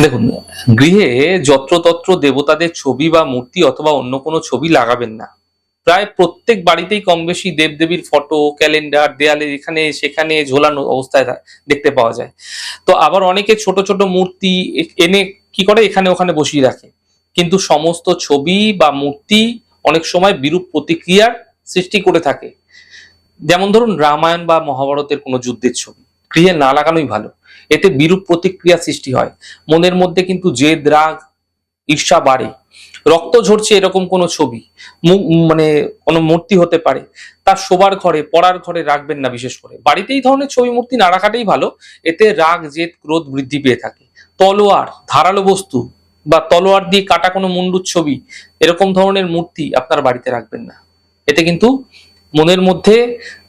দেখুন, গৃহে যত্রতত্র দেবতাদের ছবি বা মূর্তি অথবা অন্য কোনো ছবি লাগাবেন না। প্রায় প্রত্যেক বাড়িতেই কম বেশি দেবদেবীর ফটো, ক্যালেন্ডার দেয়ালে এখানে সেখানে ঝোলানো অবস্থায় দেখতে পাওয়া যায়। তো আবার অনেকে ছোট ছোট মূর্তি এনে কি করে এখানে ওখানে বসিয়ে রাখে, কিন্তু সমস্ত ছবি বা মূর্তি অনেক সময় বিরূপ প্রতিক্রিয়ার সৃষ্টি করে থাকে। যেমন ধরুন রামায়ণ বা মহাভারতের কোনো যুদ্ধের ছবি গৃহে না লাগানোই ভালো। এতে বিরূপ প্রতিক্রিয়া সৃষ্টি হয়, মনের মধ্যে কিন্তু জেদ, রাগ, ঈর্ষা বাড়ে। রক্ত ঝরছে এরকম কোনো ছবি, মানে কোনো মূর্তি হতে পারে, তার শোবার ঘরে পড়ার ঘরে রাখবেন না। বিশেষ করে বাড়িতে এই ধরনের ছবি মূর্তি না রাখাটাই ভালো। এতে রাগ, জেদ, ক্রোধ বৃদ্ধি পেয়ে থাকে। তলোয়ার, ধারালো বস্তু বা তলোয়ার দিয়ে কাটা কোনো মুন্ডুর ছবি, এরকম ধরনের মূর্তি আপনার বাড়িতে রাখবেন না। এতে কিন্তু মনের মধ্যে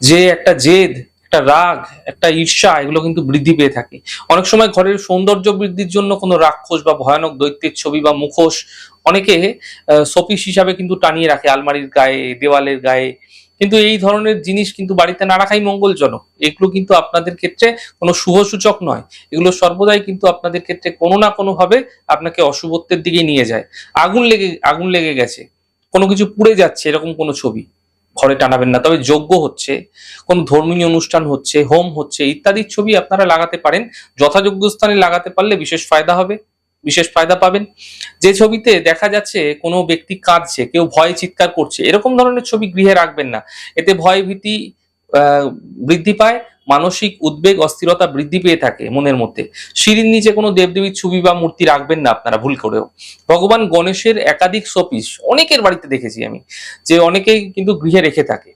যে একটা জেদ, একটা রাগ, একটা ঈর্ষা, এগুলো কিন্তু বৃদ্ধি পেয়ে থাকে। অনেক সময় ঘরের সৌন্দর্য বৃদ্ধির জন্য কোনো রাক্ষস বা ভয়ানক দৈত্যের ছবি বা মুখোশ অনেকে শোপিস হিসাবে কিন্তু টানিয়ে রাখে আলমারির গায়ে, দেওয়ালের গায়ে। কিন্তু এই ধরনের জিনিস কিন্তু বাড়িতে না রাখাই মঙ্গলজনক। এগুলো কিন্তু আপনাদের ক্ষেত্রে কোনো শুভ সূচক নয়। এগুলো সর্বদাই কিন্তু আপনাদের ক্ষেত্রে কোনো না কোনো ভাবে আপনাকে অশুভত্বের দিকে নিয়ে যায়। আগুন লেগে গেছে, কোনো কিছু পুড়ে যাচ্ছে, এরকম কোনো ছবি ঘরে টানাবেন না। তবে যজ্ঞ হচ্ছে, কোন ধর্মীয় অনুষ্ঠান হচ্ছে, হোম হচ্ছে ইত্যাদির ছবি আপনারা লাগাতে পারেন। যথাযোগ্য স্থানে লাগাতে পারলে বিশেষ ফায়দা হবে, বিশেষ ফায়দা পাবেন। যে ছবিতে দেখা যাচ্ছে কোনো ব্যক্তি কাঁদছে, কেউ ভয়ে চিৎকার করছে, এরকম ধরনের ছবি গৃহে রাখবেন না। এতে ভয় ভীতি বৃদ্ধি পায়, মানসিক উদ্বেগ, অস্থিরতা বৃদ্ধি পেয়ে থাকে মনের মধ্যে। সিঁড়ির নিচে কোনো দেবদেবীর ছবি বা মূর্তি রাখবেন না আপনারা ভুল করেও। ভগবান গণেশের একাধিক শোপিস অনেকের বাড়িতে দেখেছি আমি, যে অনেকেই কিন্তু গৃহে রেখে থাকে।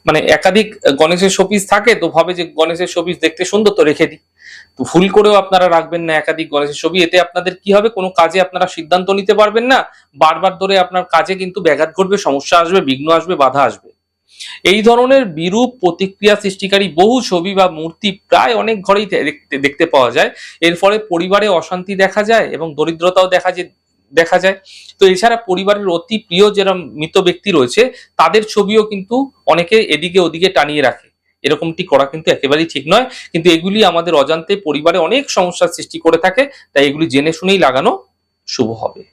মানে একাধিক গণেশের শোপিস থাকে, তো ভাবে যে গণেশের শোপিস দেখতে সুন্দর, তো রেখে দিই। তো ভুল করেও আপনারা রাখবেন না একাধিক গণেশের ছবি। এতে আপনাদের কি হবে, কোনো কাজে আপনারা সিদ্ধান্ত নিতে পারবেন না। বারবার ধরে আপনার কাজে কিন্তু ব্যাঘাত ঘটবে, সমস্যা আসবে, বিঘ্ন আসবে, বাধা আসবে। এই ধরনের বিরূপ প্রতিক্রিয়া সৃষ্টিকারী বহু ছবি বা মূর্তি প্রায় অনেক ঘরেই দেখতে পাওয়া যায়। এর ফলে পরিবারে অশান্তি দেখা যায় এবং দরিদ্রতাও দেখা যায়। তো এছাড়া পরিবারের অতি প্রিয় যারা মৃত ব্যক্তি রয়েছে তাদের ছবিও কিন্তু অনেকে এদিকে ওদিকে টানিয়ে রাখে। এরকমটি করা কিন্তু একেবারেই ঠিক নয়। কিন্তু এগুলি আমাদের অজান্তে পরিবারে অনেক সমস্যার সৃষ্টি করে থাকে। তাই এগুলি জেনে শুনেই লাগানো শুভ হবে।